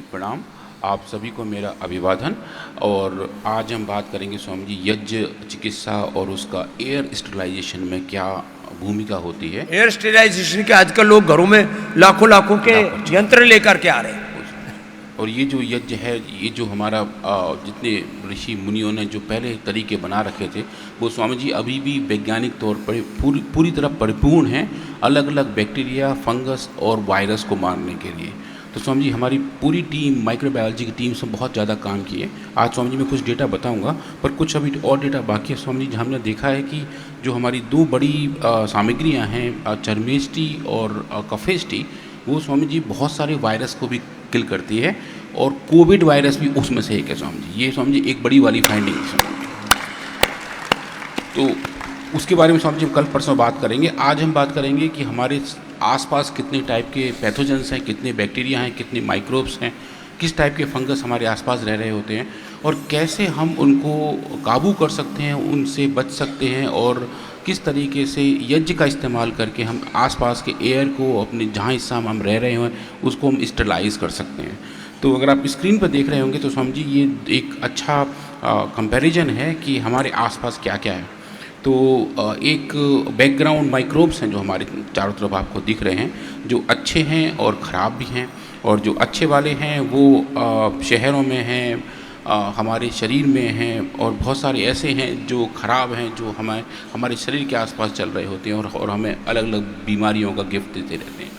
जी प्रणाम। आप सभी को मेरा अभिवादन। और आज हम बात करेंगे स्वामी जी यज्ञ चिकित्सा और उसका एयर स्टरलाइजेशन में क्या भूमिका होती है। एयर स्टेरिलाइजेशन के आजकल लोग घरों में लाखों लाखों के यंत्र लेकर के आ रहे हैं। और ये जो यज्ञ है, ये जो हमारा जितने ऋषि मुनियों ने जो पहले तरीके बना रखे थे, वो स्वामी जी अभी भी वैज्ञानिक तौर पर पूरी तरह परिपूर्ण हैं, अलग अलग बैक्टीरिया, फंगस और वायरस को मारने के लिए। तो स्वामी जी हमारी पूरी टीम, माइक्रोबायोलॉजी की टीम से बहुत ज़्यादा काम किए। आज स्वामी जी मैं कुछ डेटा बताऊंगा, पर कुछ अभी और डेटा बाकी है। स्वामी जी हमने देखा है कि जो हमारी दो बड़ी सामग्रियाँ हैं, चर्मेष्टि और कफेष्टि, वो स्वामी जी बहुत सारे वायरस को भी किल करती है, और कोविड वायरस भी उसमें से एक है स्वामी जी। ये स्वामी जी एक बड़ी वाली फाइंडिंग है स्वामी जी। तो उसके बारे में स्वामी जी कल परसों बात करेंगे। आज हम बात करेंगे कि हमारे आसपास कितने टाइप के पैथोजेंस हैं, कितने बैक्टीरिया हैं, कितने माइक्रोब्स हैं, किस टाइप के फंगस हमारे आसपास रह रहे होते हैं, और कैसे हम उनको काबू कर सकते हैं, उनसे बच सकते हैं, और किस तरीके से यज्ञ का इस्तेमाल करके हम आसपास के एयर को, अपने जहाँ हिस्सा में हम रह रहे हैं उसको हम स्टरलाइज कर सकते हैं। तो अगर आप स्क्रीन पर देख रहे होंगे तो समझिए ये एक अच्छा कंपैरिजन है कि हमारे आसपास क्या क्या है। तो एक बैकग्राउंड माइक्रोब्स हैं जो हमारे चारों तरफ आपको दिख रहे हैं, जो अच्छे हैं और ख़राब भी हैं। और जो अच्छे वाले हैं वो शहरों में हैं, हमारे शरीर में हैं, और बहुत सारे ऐसे हैं जो ख़राब हैं, जो हमारे शरीर के आसपास चल रहे होते हैं और हमें अलग अलग बीमारियों का गिफ्ट देते रहते हैं।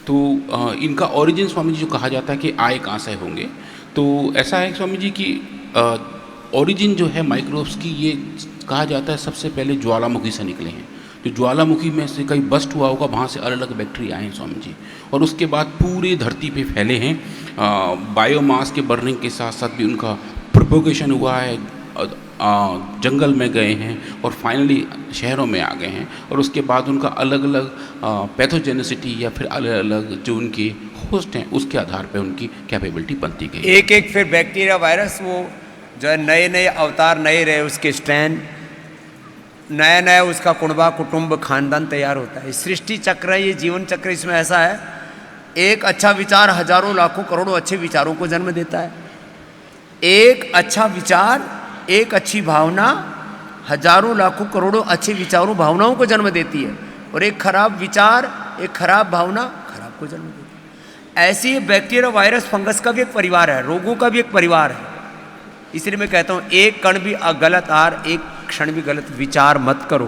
तो इनका ओरिजिन स्वामी जी जो कहा जाता है कि आए कहाँ से होंगे, तो ऐसा है स्वामी जी कि ओरिजिन जो है माइक्रोब्स की, ये कहा जाता है सबसे पहले ज्वालामुखी से निकले हैं। जो ज्वालामुखी में से कहीं बस्ट हुआ होगा, वहाँ से अलग अलग बैक्टीरिया आए हैं स्वामी जी, और उसके बाद पूरी धरती पे फैले हैं। बायोमास के बर्निंग के साथ साथ भी उनका प्रोपोगेशन हुआ है, जंगल में गए हैं और फाइनली शहरों में आ गए हैं, और उसके बाद उनका अलग अलग पैथोजेनिसिटी या फिर अलग अलग जो उनके होस्ट हैं उसके आधार पर उनकी कैपेबिलिटी बनती गई। एक एक फिर बैक्टीरिया, वायरस, वो जो है नए नए अवतार, नए रहे उसके स्ट्रैंड, नया नया उसका कुणबा, कुटुंब, खानदान तैयार होता है। सृष्टि चक्र है, ये जीवन चक्र इसमें ऐसा है, एक अच्छा विचार हजारों लाखों करोड़ों अच्छे विचारों को जन्म देता है। एक अच्छा विचार, एक अच्छी भावना हजारों लाखों करोड़ों अच्छे विचारों, भावनाओं को जन्म देती है, और एक खराब विचार, एक खराब भावना खराब को जन्म देती है। ऐसे ही बैक्टीरिया, वायरस, फंगस का भी एक परिवार है, रोगों का भी एक परिवार है। इसलिए मैं कहता हूँ एक कण भी गलत आहार, एक क्षण भी गलत विचार मत करो,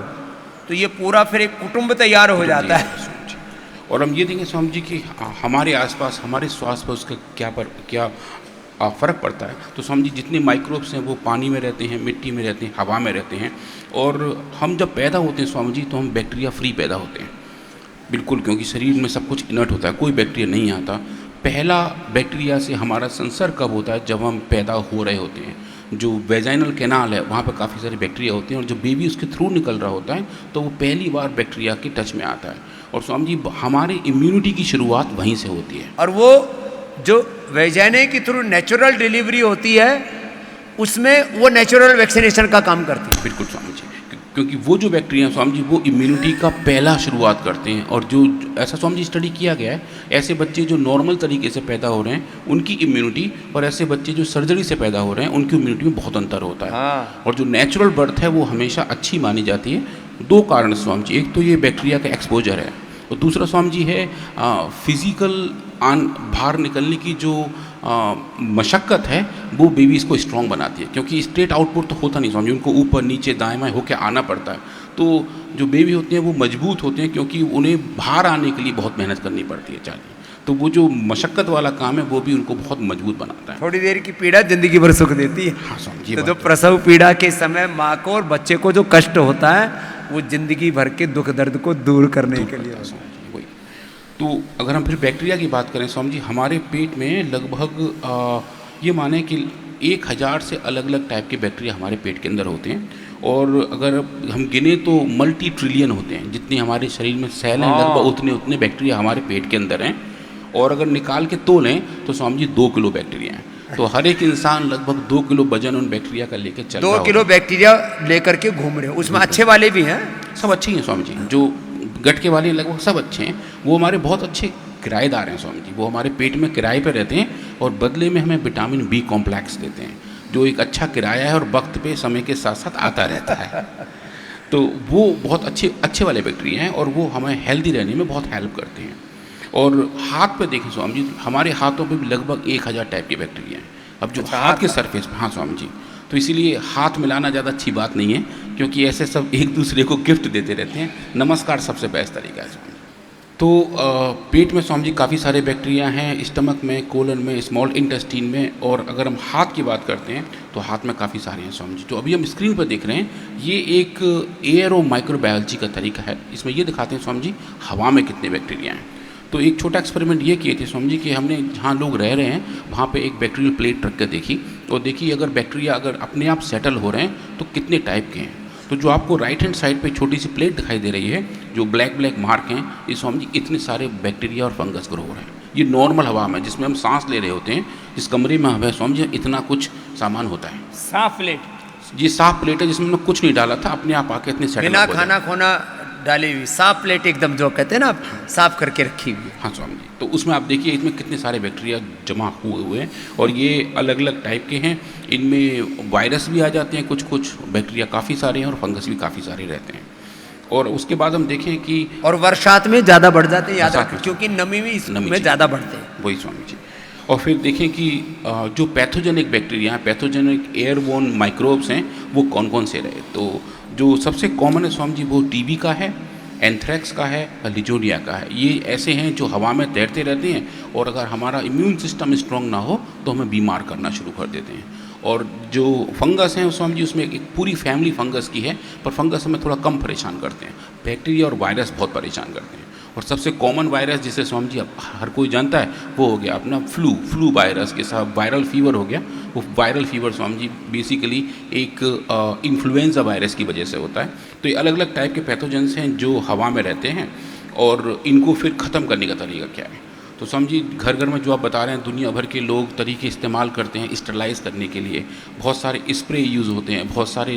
तो ये पूरा फिर एक कुटुंब तैयार हो जाता है। और हम ये देखेंगे स्वामी जी कि हमारे आसपास, हमारे स्वास्थ्य पर उसका क्या फ़र्क पड़ता है। तो स्वामी जी जितने माइक्रोब्स हैं वो पानी में रहते हैं, मिट्टी में रहते हैं, हवा में रहते हैं, और हम जब पैदा होते हैं स्वामी जी तो हम बैक्टीरिया फ्री पैदा होते हैं बिल्कुल, क्योंकि शरीर में सब कुछ इनर्ट होता है, कोई बैक्टीरिया नहीं आता। पहला बैक्टीरिया से हमारा संसर्ग कब होता है? जब हम पैदा हो रहे होते हैं। जो वेजाइनल कैनाल है वहाँ पर काफ़ी सारे बैक्टीरिया होते हैं, और जब बेबी उसके थ्रू निकल रहा होता है तो वो पहली बार बैक्टीरिया के टच में आता है। और स्वामी जी हमारे इम्यूनिटी की शुरुआत वहीं से होती है। और वो जो वेजाइना के थ्रू नेचुरल डिलीवरी होती है, उसमें वो नेचुरल वैक्सीनेशन का काम करती है। बिल्कुल स्वामी जी, क्योंकि वो जो बैक्टीरिया हैं स्वामी जी वो इम्यूनिटी का पहला शुरुआत करते हैं। और जो ऐसा स्वामी जी स्टडी किया गया है, ऐसे बच्चे जो नॉर्मल तरीके से पैदा हो रहे हैं उनकी इम्यूनिटी, और ऐसे बच्चे जो सर्जरी से पैदा हो रहे हैं उनकी इम्यूनिटी में बहुत अंतर होता है। हाँ। और जो नेचुरल बर्थ है वो हमेशा अच्छी मानी जाती है। दो कारण स्वामी जी, एक तो ये बैक्टीरिया का एक्सपोजर है, और दूसरा स्वामी जी है फिज़िकल बाहर निकलने की जो मशक्क़त है वो बेबीज़ को स्ट्रॉन्ग बनाती है, क्योंकि स्ट्रेट आउटपुट तो होता नहीं स्वामी जी, उनको ऊपर नीचे दाएं बाएं होकर आना पड़ता है। तो जो बेबी होते हैं वो मजबूत होते हैं, क्योंकि उन्हें बाहर आने के लिए बहुत मेहनत करनी पड़ती है चाहिए। तो वो जो मशक्क़त वाला काम है वो भी उनको बहुत मजबूत बनाता है। थोड़ी देर की पीड़ा जिंदगी भर सुख देती है। हाँ स्वामी जी, तो जो प्रसव पीड़ा के समय माँ को और बच्चे को जो कष्ट होता है वो जिंदगी भर के दुख दर्द को दूर करने के लिए। तो अगर हम फिर बैक्टीरिया की बात करें स्वामी जी, हमारे पेट में लगभग ये माने कि 1000 से अलग अलग टाइप के बैक्टीरिया हमारे पेट के अंदर होते हैं, और अगर हम गिने तो मल्टी ट्रिलियन होते हैं। जितने हमारे शरीर में सेल हैं लगभग उतने बैक्टीरिया हमारे पेट के अंदर हैं। और अगर निकाल के तोलें तो स्वामी जी 2 किलो बैक्टीरिया हैं। तो हर एक इंसान लगभग 2 किलो वजन उन बैक्टीरिया का लेकर चल रहा है। 2 किलो बैक्टीरिया लेकर के घूम रहे हैं, उसमें अच्छे वाले भी हैं, सब अच्छे हैं स्वामी जी। जो गटके वाले लगभग सब अच्छे हैं, वो हमारे बहुत अच्छे किराएदार हैं स्वामी जी, वो हमारे पेट में किराए पे रहते हैं, और बदले में हमें विटामिन बी कॉम्प्लेक्स देते हैं, जो एक अच्छा किराया है और वक्त पे समय के साथ साथ आता रहता है। तो वो बहुत अच्छे वाले बैक्टीरिया हैं और वो हमें हेल्दी रहने में बहुत हेल्प करते हैं। और हाथ पे देखें स्वामी जी, हमारे हाथों पे भी लगभग 1000 टाइप के बैक्टीरिया हैं। अब जो हाथ के सरफेस पे, हाँ स्वामी जी, तो इसीलिए हाथ मिलाना ज़्यादा अच्छी बात नहीं है, क्योंकि ऐसे सब एक दूसरे को गिफ्ट देते रहते हैं। नमस्कार सबसे बेस्ट तरीका है स्वामी जी। तो पेट में स्वामी जी काफ़ी सारे बैक्टीरिया हैं, स्टमक में, कोलन में, स्मॉल इंटेस्टीन में, और अगर हम हाथ की बात करते हैं तो हाथ में काफ़ी सारे हैं स्वामी जी। तो अभी हम स्क्रीन पर देख रहे हैं, ये एक एयरो माइक्रोबायोलॉजी का तरीका है। इसमें ये दिखाते हैं स्वामी जी हवा में कितने बैक्टीरिया हैं। तो एक छोटा एक्सपेरिमेंट ये किए थे स्वामी जी कि हमने जहाँ लोग रह रहे हैं वहाँ पे एक बैक्टीरियल प्लेट रख कर देखी, और देखिए अगर बैक्टीरिया अगर अपने आप सेटल हो रहे हैं तो कितने टाइप के हैं। तो जो आपको राइट हैंड साइड पे छोटी सी प्लेट दिखाई दे रही है, जो ब्लैक ब्लैक मार्क हैं, ये स्वामी जी इतने सारे बैक्टीरिया और फंगस ग्रो हो रहे हैं। ये नॉर्मल हवा में जिसमें हम सांस ले रहे होते हैं, जिस कमरे में हमें स्वामी जी इतना कुछ सामान होता है। साफ प्लेट, ये साफ प्लेट है जिसमें हमने कुछ नहीं डाला था, अपने आप आके इतने सेटल बिना खाना खोना डाली हुई साफ प्लेट, एकदम जो कहते हैं ना साफ करके रखी हुई। हाँ स्वामी जी, तो उसमें आप देखिए इसमें कितने सारे बैक्टीरिया जमा हुए हैं, और ये अलग अलग टाइप के हैं। इनमें वायरस भी आ जाते हैं, कुछ बैक्टीरिया काफ़ी सारे हैं, और फंगस भी काफ़ी सारे रहते हैं। और उसके बाद हम देखें कि और वर्षात में ज़्यादा बढ़ जाते हैं, याद रखें, क्योंकि नमी में इसमें ज़्यादा बढ़ते हैं। वही स्वामी जी। और फिर देखें कि जो पैथोजेनिक बैक्टीरिया हैं, पैथोजेनिक एयरबोर्न माइक्रोब्स हैं, वो कौन कौन से रहे। तो जो सबसे कॉमन है स्वामी जी वो टीबी का है, एंथ्रैक्स का है, लिजोनिया का है। ये ऐसे हैं जो हवा में तैरते रहते हैं, और अगर हमारा इम्यून सिस्टम स्ट्रॉन्ग ना हो तो हमें बीमार करना शुरू कर देते हैं। और जो फंगस हैं स्वामी जी, उसमें एक पूरी फैमिली फंगस की है, पर फंगस हमें थोड़ा कम परेशान करते हैं, बैक्टीरिया और वायरस बहुत परेशान करते हैं। और सबसे कॉमन वायरस जिसे स्वामी जी हर कोई जानता है वो हो गया अपना फ्लू वायरस के साथ वायरल फीवर हो गया। वो viral fever Swami ji basically एक इन्फ्लुएंजा वायरस की वजह से होता है। तो ये अलग अलग टाइप के पैथोजेंस हैं जो हवा में रहते हैं, और इनको फिर ख़त्म करने का तरीका क्या है। तो समझिए घर घर में जो आप बता रहे हैं, दुनिया भर के लोग तरीके इस्तेमाल करते हैं स्टरलाइज करने के लिए। बहुत सारे स्प्रे यूज़ होते हैं, बहुत सारे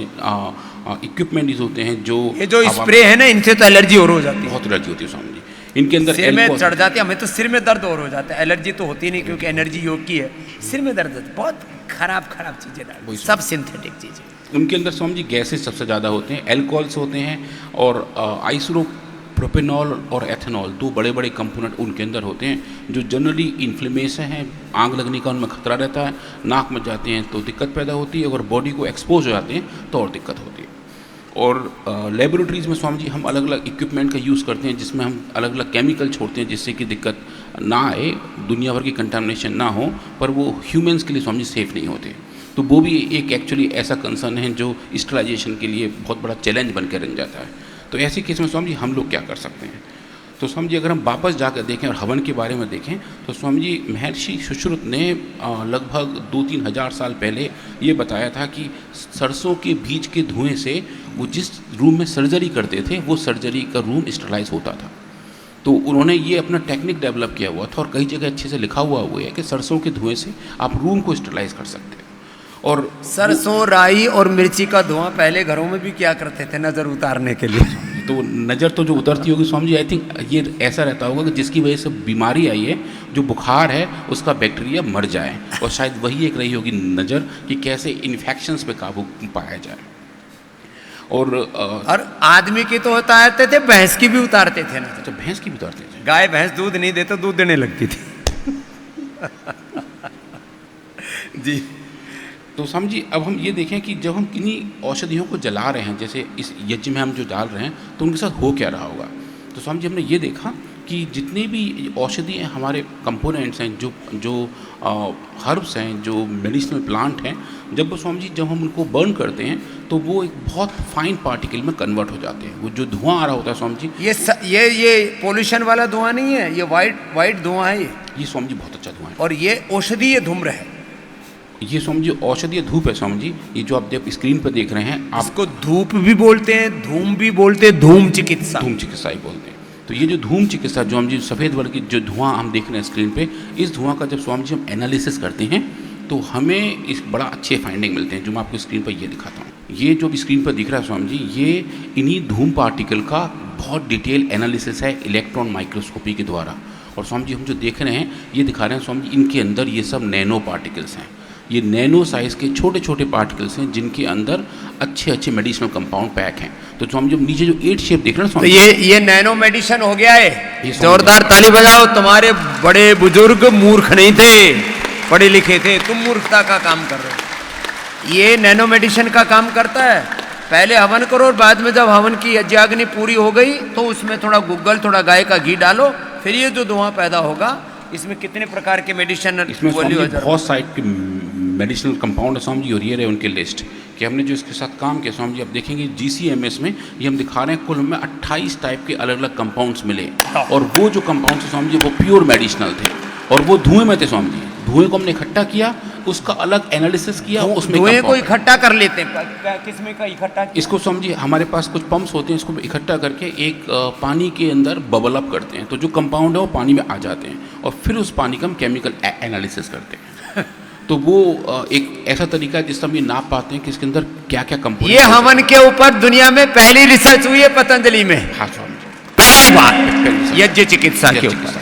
इक्विपमेंट यूज़ होते हैं। जो ये जो स्प्रे है ना, इनसे तो एलर्जी और हो जाती है, बहुत एलर्जी होती है स्वामी जी। इनके अंदर सिर में चढ़ जाती है, हमें तो सिर में दर्द और हो जाता है। एलर्जी तो होती नहीं क्योंकि एनर्जी योग की है, सिर में दर्द है, बहुत खराब चीज़ें डाल, सब सिंथेटिक चीज़ें। उनके अंदर स्वामी जी गैसेस सबसे ज़्यादा होते हैं, एल्कोहल्स होते हैं, और आइसोप्रोपेनॉल और एथेनॉल, दो बड़े बड़े कंपोनेंट उनके अंदर होते हैं, जो जनरली इन्फ्लेमेशन है, आग लगने का उनमें खतरा रहता है। नाक में जाते हैं तो दिक्कत पैदा होती है, अगर बॉडी को एक्सपोज हो जाते हैं तो और दिक्कत होती है। और लेबोरेटरीज़ में स्वामी जी हम अलग अलग इक्विपमेंट का यूज़ करते हैं, जिसमें हम अलग अलग केमिकल छोड़ते हैं जिससे कि दिक्कत ना आए, दुनिया भर की कंटामिनेशन ना हो, पर वो ह्यूमंस के लिए स्वामी जी सेफ़ नहीं होते। तो वो भी एक एक्चुअली ऐसा कंसर्न है जो स्टरलाइजेशन के लिए बहुत बड़ा चैलेंज बन के रह जाता है। तो ऐसे केस में स्वामी जी हम लोग क्या कर सकते हैं। तो स्वामी जी अगर हम वापस जाकर देखें और हवन के बारे में देखें, तो स्वामी जी महर्षि सुश्रुत ने लगभग 2-3 हज़ार साल पहले ये बताया था कि सरसों के बीज के धुएं से वो जिस रूम में सर्जरी करते थे, वो सर्जरी का रूम स्टरलाइज होता था। तो उन्होंने ये अपना टेक्निक डेवलप किया हुआ था, और कई जगह अच्छे से लिखा हुआ है कि सरसों के धुएं से आप रूम को स्टरलाइज कर सकते हैं। और सरसों, राई और मिर्ची का धुआं पहले घरों में भी क्या करते थे नज़र उतारने के लिए। तो नज़र तो जो उतरती होगी स्वामी जी, आई थिंक ये ऐसा रहता होगा कि जिसकी वजह से बीमारी आई है, जो बुखार है, उसका बैक्टीरिया मर जाए, और शायद वही एक रही होगी नज़र कि कैसे इन्फेक्शंस पे काबू पाया जाए। और आदमी की तो उतारते थे, भैंस की भी उतारते थे ना। अच्छा, भैंस की भी उतारते थे। गाय भैंस दूध नहीं देते, दूध देने लगती थी। जी। तो समझिए अब हम ये देखें कि जब हम किन्हीं औषधियों को जला रहे हैं, जैसे इस यज्ञ में हम जो डाल रहे हैं, तो उनके साथ हो क्या रहा होगा। तो समझिए हमने ये देखा कि जितने भी औषधि हमारे कंपोनेंट्स हैं, जो हर्ब्स हैं, जो मेडिसिनल प्लांट हैं, जब स्वामी जी जब हम उनको बर्न करते हैं तो वो एक बहुत फाइन पार्टिकल में कन्वर्ट हो जाते हैं। वो जो धुआं आ रहा होता है स्वामी जी, ये पोल्यूशन वाला धुआं नहीं है, ये वाइट धुआं है। ये स्वामी जी बहुत अच्छा धुआं है, और ये औषधीय धूम्र है। ये स्वामी जी औषधीय धूप है स्वामी जी। ये जो आप जब स्क्रीन पर देख रहे हैं, आपको धूप भी बोलते हैं, धूम भी बोलते हैं, धूम चिकित्सा ही बोलते हैं। तो ये जो धूम चिकित्सा, जो हम जी सफ़ेद वर्ग की जो धुआं हम देख रहे हैं स्क्रीन पे, इस धुआं का जब स्वामी जी हम एनालिसिस करते हैं तो हमें इस बड़ा अच्छे फाइंडिंग मिलते हैं, जो मैं आपको स्क्रीन पर ये दिखाता हूँ। ये जो स्क्रीन पर दिख रहा है स्वामी जी, ये इन्हीं धूम पार्टिकल का बहुत डिटेल एनालिसिस है इलेक्ट्रॉन माइक्रोस्कोपी के द्वारा। और स्वामी जी हम जो देख रहे हैं ये दिखा रहे हैं स्वामी जी, इनके अंदर ये सब नैनो पार्टिकल्स हैं। ये नैनो साइज़ के छोटे छोटे पार्टिकल्स हैं जिनके अंदर अच्छे अच्छे मेडिसिनल कंपाउंड पैक हैं। तो स्वामी जी नीचे जो 8 शेप देख रहे हैं तो स्वामी, ये नैनो मेडिसिन हो गया है। ये जोरदार ताली बजाओ। तुम्हारे बड़े बुजुर्ग मूर्ख नहीं थे, पढ़े लिखे थे, तुम मूर्खता का काम कर रहे हो। ये नैनो मेडिसिन का काम करता है। पहले हवन करो और बाद में जब हवन की यज्ञाग्नि पूरी हो गई तो उसमें थोड़ा गुग्गल, थोड़ा गाय का घी डालो, फिर ये जो धुआं पैदा होगा इसमें कितने प्रकार के मेडिसिन, इसमें स्वामी जी बहुत साइड के मेडिसिनल कंपाउंड है स्वामी जी, और ये रहे उनके लिस्ट कि हमने जो इसके साथ काम किया स्वामी जी। आप देखेंगे GCMS में ये हम दिखा रहे हैं कुल में 28 टाइप के अलग अलग कंपाउंड्स मिले, और वो जो कंपाउंड्स स्वामी जी वो प्योर मेडिसिनल थे और वो धुएं में थे स्वामी जी। धुएं को हमने इकट्ठा किया, उसका अलग एनालिसिस किया, उसमें धुएं को इकट्ठा कर लेते हैं। किसमें का इकट्ठा? इसको समझिए हमारे पास कुछ पंप्स होते हैं, इसको इकट्ठा करके एक पानी के अंदर बबल अप करते हैं, तो जो कंपाउंड है वो पानी में आ जाते हैं और फिर उस पानी का हम केमिकल एनालिसिस करते हैं। तो वो एक ऐसा तरीका है जिससे हम ये नाप पाते हैं कि इसके अंदर क्या क्या कंपाउंड। ये हवन के ऊपर दुनिया में पहली रिसर्च हुई है पतंजलि में। हाँ स्वामी जी, पहली बार यज्ञ चिकित्सा के ऊपर,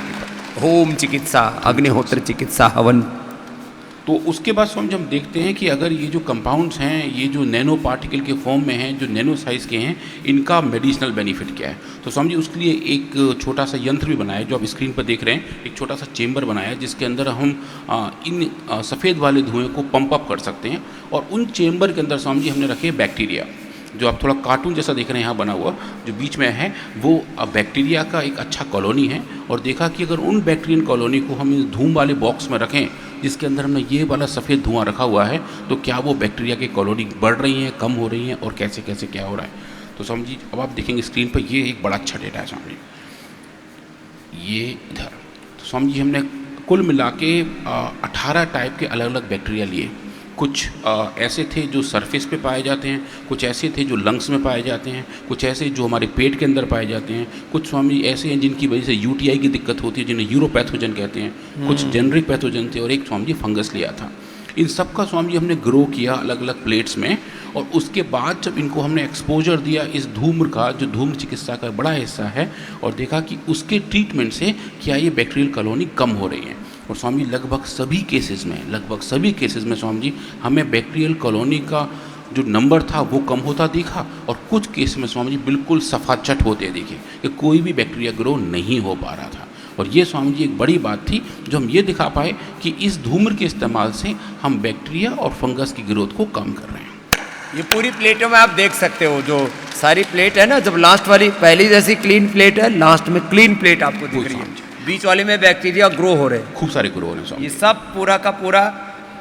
होम चिकित्सा, अग्निहोत्र चिकित्सा, हवन। तो उसके बाद स्वामी जी हम देखते हैं कि अगर ये जो कंपाउंड्स हैं ये जो नैनो पार्टिकल के फॉर्म में हैं, जो नैनो साइज़ के हैं, इनका मेडिसिनल बेनिफिट क्या है। तो स्वामी जी उसके लिए एक छोटा सा यंत्र भी बनाया है जो आप स्क्रीन पर देख रहे हैं। एक छोटा सा चेम्बर बनाया है जिसके अंदर हम इन सफ़ेद वाले धुएँ को पंप अप कर सकते हैं, और उन चेम्बर के अंदर स्वामी जी हमने रखे बैक्टीरिया, जो आप थोड़ा कार्टून जैसा देख रहे हैं यहाँ बना हुआ, जो बीच में है वो बैक्टीरिया का एक अच्छा कॉलोनी है। और देखा कि अगर उन बैक्टीरियन कॉलोनी को हम इस धूम वाले बॉक्स में रखें जिसके अंदर हमने ये वाला सफ़ेद धुआं रखा हुआ है, तो क्या वो बैक्टीरिया की कॉलोनी बढ़ रही हैं, कम हो रही हैं, और कैसे कैसे क्या हो रहा है। तो समझिए अब आप देखेंगे स्क्रीन पर ये एक बड़ा अच्छा डेटा है सामने, ये इधर। तो समझिए हमने कुल मिला के 18 टाइप के अलग अलग बैक्टीरिया लिए। कुछ ऐसे थे जो सरफेस पे पाए जाते हैं, कुछ ऐसे थे जो लंग्स में पाए जाते हैं, कुछ ऐसे जो हमारे पेट के अंदर पाए जाते हैं, कुछ स्वामी ऐसे हैं जिनकी वजह से UTI की दिक्कत होती है, जिन्हें यूरोपैथोजन कहते हैं, कुछ जेनरिक पैथोजन थे, और एक स्वामी जी फंगस लिया था। इन सब का स्वामी जी हमने ग्रो किया अलग अलग प्लेट्स में, और उसके बाद जब इनको हमने एक्सपोजर दिया इस धूम्र का, जो धूम्र चिकित्सा का बड़ा हिस्सा है, और देखा कि उसके ट्रीटमेंट से क्या ये बैक्टीरियल कॉलोनी कम हो रही है। और स्वामी लगभग सभी केसेस में स्वामी जी हमें बैक्टीरियल कॉलोनी का जो नंबर था वो कम होता दिखा, और कुछ केस में स्वामी जी बिल्कुल सफाचट होते दिखे कि कोई भी बैक्टीरिया ग्रो नहीं हो पा रहा था। और ये स्वामी जी एक बड़ी बात थी जो हम ये दिखा पाए कि इस धूम्र के इस्तेमाल से हम बैक्टीरिया और फंगस की ग्रोथ को कम कर रहे हैं। ये पूरी प्लेटों में आप देख सकते हो, जो सारी प्लेट है ना, जब लास्ट वाली पहली जैसी क्लीन प्लेट है, लास्ट में क्लीन प्लेट आपको दिख रही है, बीच वाले में बैक्टीरिया ग्रो हो रहे हैं, खूब सारे ग्रो हो रहे हैं। ये सब पूरा का पूरा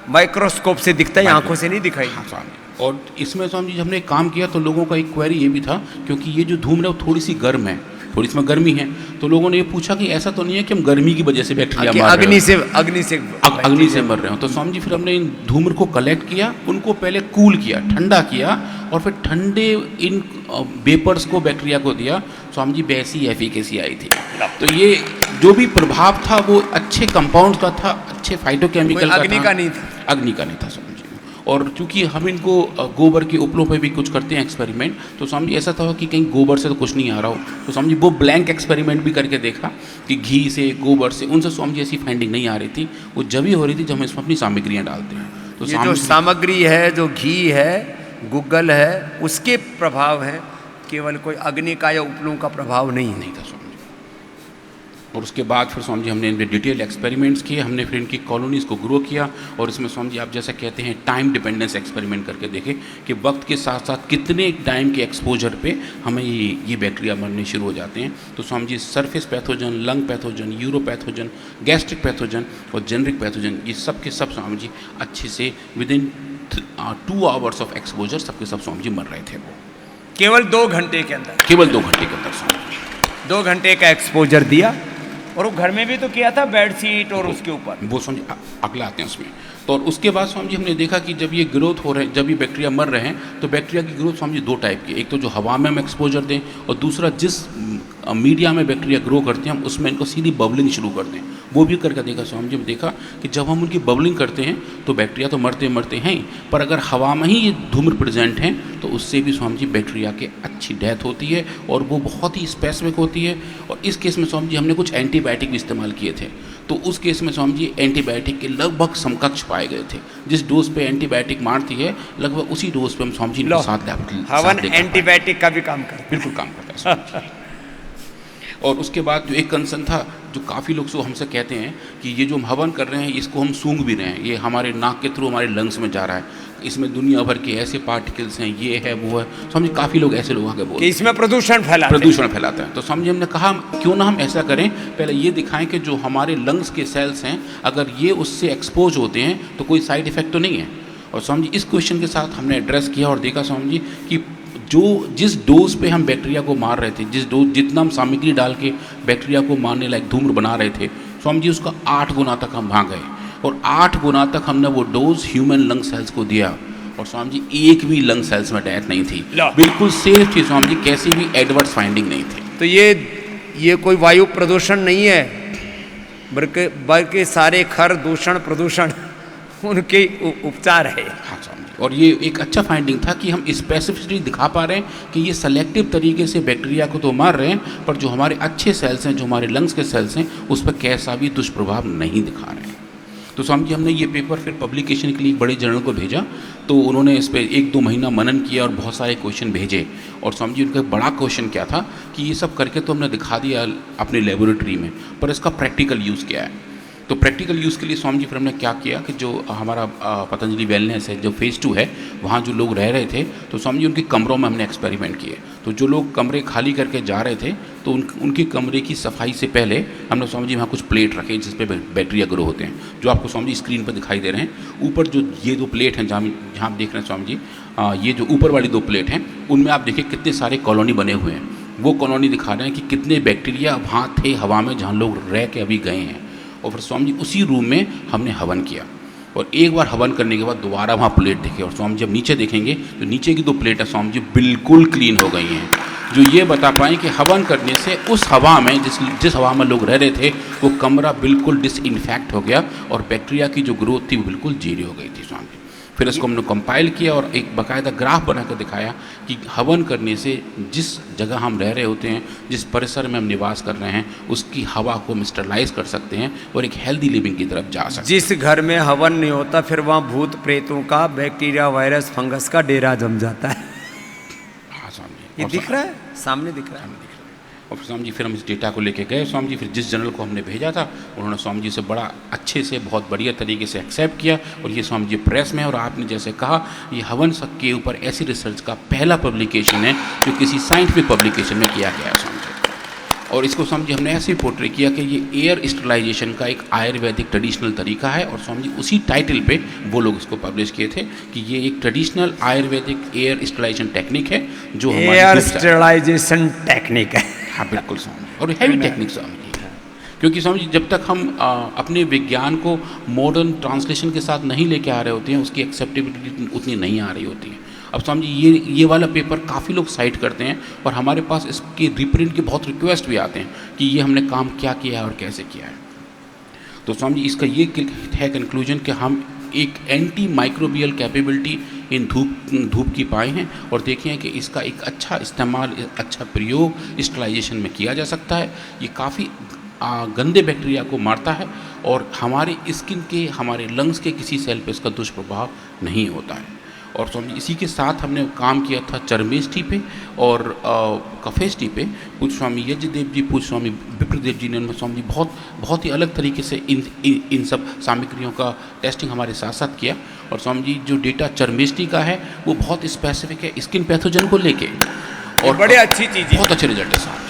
माइक्रोस्कोप से दिखता है, आंखों से नहीं दिखाई। हाँ स्वामी, और इसमें स्वामी जी हमने काम किया तो लोगों का एक क्वेरी ये भी था, क्योंकि ये जो धूम्र है वो थोड़ी सी गर्म है, थोड़ी इसमें गर्मी है, तो लोगों ने ये पूछा कि ऐसा तो नहीं है कि हम गर्मी की वजह से बैक्टीरिया मार रहे हैं, अग्नि से मर रहे हो। तो स्वामी जी फिर हमने इन धूम्र को कलेक्ट किया, उनको पहले कूल किया, ठंडा किया, और फिर ठंडे इन वेपर्स को बैक्टीरिया को दिया। स्वामी जी वैसी एफिकेसी आई थी। तो ये जो भी प्रभाव था वो अच्छे कंपाउंड का था, अच्छे फाइटोकेमिकल का था, अग्नि का नहीं था स्वामी जी। और चूंकि हम इनको गोबर के उपलों पे भी कुछ करते हैं एक्सपेरिमेंट, तो स्वामी जी ऐसा था कि कहीं गोबर से तो कुछ नहीं आ रहा हो, तो स्वामी जी वो ब्लैंक एक्सपेरिमेंट भी करके देखा कि घी से, गोबर से, उनसे स्वामी जी ऐसी फाइंडिंग नहीं आ रही थी। वो जब ही हो रही थी जब हम इसमें अपनी सामग्रियाँ डालते हैं। तो ये जो सामग्री है, जो घी है, गुग्गल है, उसके प्रभाव है, केवल कोई अग्नि का या उपलों का प्रभाव नहीं था स्वामी जी। और उसके बाद फिर स्वामी जी हमने इनमें डिटेल एक्सपेरिमेंट्स किए, हमने फिर इनकी कॉलोनीज़ को ग्रो किया, और इसमें स्वामी जी आप जैसा कहते हैं टाइम डिपेंडेंस एक्सपेरिमेंट करके देखे कि वक्त के साथ साथ कितने टाइम के एक्सपोजर पे हमें ये बैक्टीरिया मरने शुरू हो जाते हैं। तो Swami ji surface pathogen, lung pathogen, uropathogen, gastric pathogen और जेनरिक पैथोजन, ये सब के सब स्वामी जी अच्छे से विदिन 2 आवर्स ऑफ एक्सपोजर सबके सब स्वामी जी मर रहे थे। वो केवल 2 घंटे के अंदर, केवल 2 घंटे के अंदर स्वामी जी 2 घंटे का एक्सपोजर दिया। और वो घर में भी तो किया था, बेडशीट और उसके ऊपर वो स्वामी अगला आते हैं उसमें। तो और उसके बाद स्वामी जी हमने देखा कि जब ये ग्रोथ हो रहे हैं, जब ये बैक्टीरिया मर रहे हैं, तो बैक्टीरिया की ग्रोथ स्वामी जी 2 टाइप की, एक तो जो हवा में हम एक्सपोजर दें, और दूसरा जिस मीडिया में बैक्टीरिया ग्रो करते हैं हम उसमें इनको सीधी बबलिंग शुरू कर दें, वो भी करके देखा स्वामी जी। देखा कि जब हम उनकी बबलिंग करते हैं तो बैक्टीरिया तो मरते मरते हैं, पर अगर हवा में ही ये धूम्र प्रेजेंट हैं तो उससे भी स्वामी जी बैक्टीरिया की अच्छी डेथ होती है और वो बहुत ही स्पेसिफिक होती है। और इस केस में स्वामी जी हमने कुछ एंटीबायोटिक भी इस्तेमाल किए थे, तो उस केस में स्वामी जी एंटीबायोटिक के लगभग समकक्ष पाए गए थे। जिस डोज पे एंटीबायोटिक मारती है लगभग उसी डोज पे हम स्वामी जी इनको साथ हवन एंटीबायोटिक का भी काम करता है, बिल्कुल काम करता है स्वामी जी। और उसके बाद जो एक कंसर्न था जो काफ़ी लोग सो हमसे कहते हैं कि ये जो हम हवन कर रहे हैं इसको हम सूंघ भी रहे हैं, ये हमारे नाक के थ्रू हमारे लंग्स में जा रहा है, इसमें दुनिया भर के ऐसे पार्टिकल्स हैं, ये है वो है। समझे काफ़ी लोग ऐसे लोग आगे बोलते हैं इसमें प्रदूषण फैलाता है। तो समझे हमने कहा क्यों ना हम ऐसा करें, पहले ये दिखाएं कि जो हमारे लंग्स के सेल्स हैं अगर ये उससे एक्सपोज होते हैं तो कोई साइड इफेक्ट तो नहीं है। और स्वामी जी इस क्वेश्चन के साथ हमने एड्रेस किया और देखा स्वामी जी कि जिस डोज पे हम बैक्टीरिया को मार रहे थे, जितना हम सामग्री डाल के बैक्टीरिया को मारने लायक धूम्र बना रहे थे स्वामी जी, उसका 8 गुना तक हम भाग गए और 8 गुना तक हमने वो डोज ह्यूमन लंग सेल्स को दिया और स्वामी जी एक भी लंग सेल्स में डेथ नहीं थी, बिल्कुल सेफ थी स्वामी जी, कैसी भी एडवर्स फाइंडिंग नहीं थी। तो ये कोई वायु प्रदूषण नहीं है, बल्कि सारे खर दूषण प्रदूषण उनके उपचार है। हाँ स्वामी जी, और ये एक अच्छा फाइंडिंग था कि हम स्पेसिफिसिटी दिखा पा रहे हैं कि ये सेलेक्टिव तरीके से बैक्टीरिया को तो मार रहे हैं पर जो हमारे अच्छे सेल्स हैं, जो हमारे लंग्स के सेल्स हैं, उस पर कैसा भी दुष्प्रभाव नहीं दिखा रहे हैं। तो स्वामी जी हमने ये पेपर फिर पब्लिकेशन के लिए एक बड़े जर्नल को भेजा, तो उन्होंने इस पर 1-2 महीना मनन किया और बहुत सारे क्वेश्चन भेजे। और स्वामी जी उनका बड़ा क्वेश्चन क्या था कि ये सब करके तो हमने दिखा दिया अपनी लेबोरेटरी में, पर इसका प्रैक्टिकल यूज़ क्या है। तो प्रैक्टिकल यूज़ के लिए स्वामी जी फिर हमने क्या किया कि जो हमारा पतंजलि वेलनेस है, जो फेज़ 2 है, वहाँ जो लोग रह रहे थे तो स्वामी जी उनके कमरों में हमने एक्सपेरिमेंट किए। तो जो लोग कमरे खाली करके जा रहे थे तो उनके कमरे की सफाई से पहले हमने स्वामी जी वहाँ कुछ प्लेट रखे जिस पे बैक्टीरिया ग्रो होते हैं, जो आपको स्वामी जी स्क्रीन पर दिखाई दे रहे हैं। ऊपर जो ये 2 प्लेट हैं जहाँ आप देख रहे हैं स्वामी जी, ये जो ऊपर वाली 2 प्लेट हैं उनमें आप देखिए कितने सारे कॉलोनी बने हुए हैं। वो कॉलोनी दिखा रहे हैं कि कितने बैक्टीरिया वहाँ थे हवा में जहाँ लोग रह के अभी गए हैं। और फिर स्वामी जी उसी रूम में हमने हवन किया और एक बार हवन करने के बाद दोबारा वहाँ प्लेट देखे और स्वामी जी जब नीचे देखेंगे तो नीचे की 2 प्लेट है स्वामी जी बिल्कुल क्लीन हो गई हैं, जो ये बता पाएँ कि हवन करने से उस हवा में जिस हवा में लोग रह रहे थे वो कमरा बिल्कुल डिसइंफेक्ट हो गया और बैक्टीरिया की जो ग्रोथ थी वो बिल्कुल जीरो हो गई थी स्वामी जी। फिर इसको हमने कंपाइल किया और एक बाकायदा ग्राफ बना कर दिखाया कि हवन करने से जिस जगह हम रह रहे होते हैं, जिस परिसर में हम निवास कर रहे हैं, उसकी हवा को हम स्टरलाइज कर सकते हैं और एक हेल्दी लिविंग की तरफ जा सकते हैं। जिस घर में हवन नहीं होता फिर वहाँ भूत प्रेतों का, बैक्टीरिया वायरस फंगस का डेरा जम जाता है। हाँ स्वामी जी, ये दिख रहा है, सामने दिख रहा है। और स्वामी जी फिर हम इस डेटा को लेके गए स्वामी जी, फिर जिस जर्नल को हमने भेजा था उन्होंने स्वामी जी से बड़ा अच्छे से बहुत बढ़िया तरीके से एक्सेप्ट किया और ये स्वामी जी प्रेस में। और आपने जैसे कहा ये हवन के ऊपर ऐसी रिसर्च का पहला पब्लिकेशन है जो किसी साइंटिफिक पब्लिकेशन में किया गया है स्वामी जी। और इसको स्वामी जी हमने ऐसे पोर्ट्रे किया कि ये एयर स्टरलाइजेशन का एक आयुर्वेदिक ट्रेडिशनल तरीका है और स्वामी जी उसी टाइटल पे वो लोग इसको पब्लिश किए थे कि ये एक traditional Ayurvedic air sterilization technique है जो एयर स्टरलाइजेशन टेक्निक है। हाँ बिल्कुल स्वामी, और हैवी टेक्निक स्वामी जी, क्योंकि स्वामी जी जब तक हम अपने विज्ञान को मॉडर्न ट्रांसलेशन के साथ नहीं लेके आ रहे होते हैं उसकी एक्सेप्टेबिलिटी उतनी नहीं आ रही होती है। अब स्वामी जी ये वाला पेपर काफ़ी लोग साइट करते हैं और हमारे पास इसके रिप्रिंट के बहुत रिक्वेस्ट भी आते हैं कि ये हमने काम क्या किया है और कैसे किया है। तो स्वामी जी इसका ये है कंक्लूजन कि हम एक एंटी माइक्रोबियल कैपेबिलिटी इन धूप की पाए हैं और देखें कि इसका एक अच्छा इस्तेमाल, अच्छा प्रयोग स्टरलाइजेशन में किया जा सकता है। ये काफ़ी गंदे बैक्टीरिया को मारता है और हमारे स्किन के, हमारे लंग्स के किसी सेल पे इसका दुष्प्रभाव नहीं होता है। और स्वामी इसी के साथ हमने काम किया था चर्मेष्ठी पे और कफेष्ठी पे। पूज्य स्वामी यज्ञदेव जी, पूज्य स्वामी विप्रदेव जी ने स्वामी जी बहुत ही अलग तरीके से इन सब सामग्रियों का टेस्टिंग हमारे साथ साथ किया। और स्वामी जी जो डेटा चर्मेष्ठी का है वो बहुत स्पेसिफिक है स्किन पैथोजन को लेके और बड़े अच्छी चीज़, बहुत अच्छे रिजल्ट है साहब।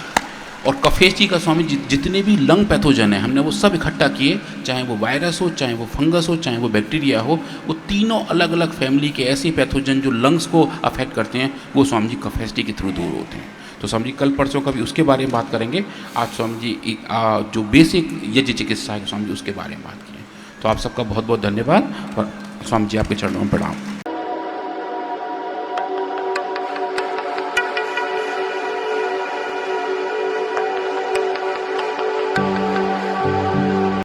और कफेष्ठी का स्वामी जितने भी लंग पैथोजन हैं हमने वो सब इकट्ठा किए, चाहे वो वायरस हो, चाहे वो फंगस हो, चाहे वो बैक्टीरिया हो, वो तीनों अलग अलग फैमिली के ऐसे पैथोजन जो लंग्स को अफेक्ट करते हैं वो स्वामी जी कफेष्ठी के थ्रू दूर होते हैं। तो स्वामी जी कल परसों का भी उसके बारे में बात करेंगे। आज स्वामी जी जो बेसिक यज्ञ चिकित्सा है स्वामी जी उसके बारे में बात किए। तो आप सबका बहुत बहुत धन्यवाद और स्वामी जी आपके चरणों में प्रणाम।